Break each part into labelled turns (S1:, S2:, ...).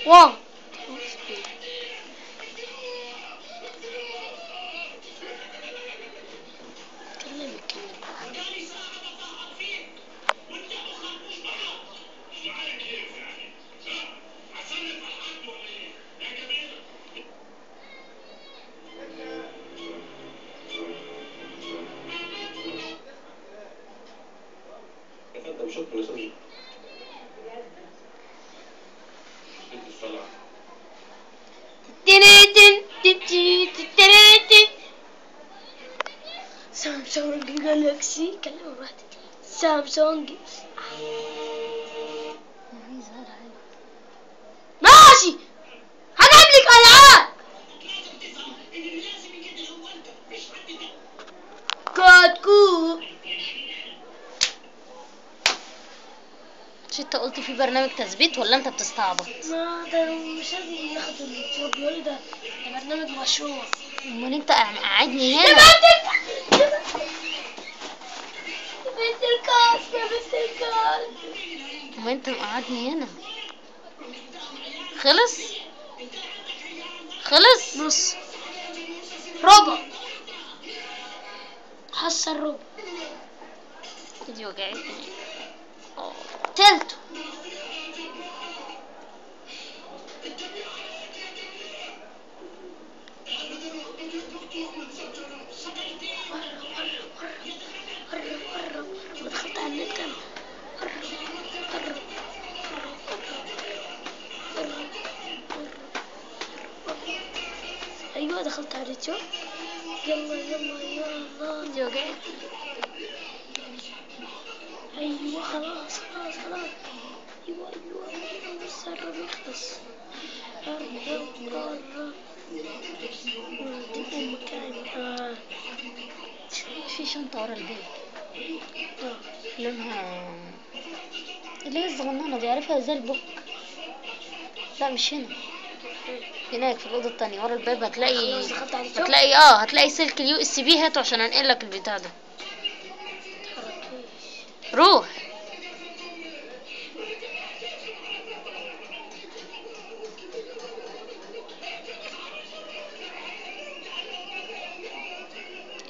S1: واو.
S2: شكرا يا استاذ. الصلاة.
S1: سامسونج جالاكسي كلمة واحدة. سامسونج ماشي. هجيب لك ألعاب. كتكوت.
S3: مش انت قلت في برنامج تثبيت ولا انت بتستعبط؟
S1: ما ده مش لازم ياخد الصوت، بيقول لي ده برنامج مشروع.
S3: امال انت قاعدني هنا.
S1: يا بنت الكاس يا بنت الكاس.
S3: امال انت مقعدني هنا. خلص
S1: نص ربع. حصل ربع.
S3: ايدي وجعتني.
S1: تلته. ودخلت على النت انا. ايوه دخلت على اليوتيوب. يلا يلا يلا.
S3: ايدي وجعتني.
S1: ايوه خلاص خلاص خلاص. ايوه ايوه ايوه بس قرب يخلص. قرب. دي مكان.
S3: في شنطة ورا البيت لونها اللي هي الصغننة دي، عارفها زي البوك. لا مش هنا، هناك في الأوضة التانية ورا الباب. هتلاقي هتلاقي سلك اليو اس بي. هاته عشان انقلك البتاع ده. روح.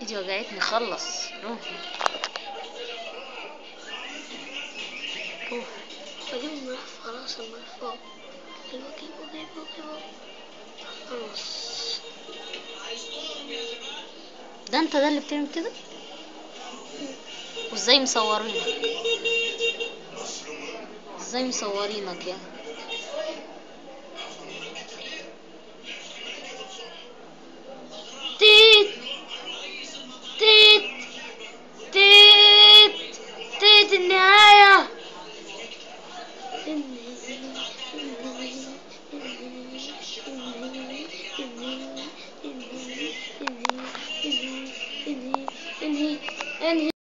S3: ايدي وجعتني. خلص. روح.
S1: بجيب الملف خلاص. الملف فوق. ايوه جيبه. خلاص.
S3: ده انت ده اللي بتعمل كده؟ وازاي مصورينك؟ يعني
S1: تيت تيت تيت تيت النهاية. انهي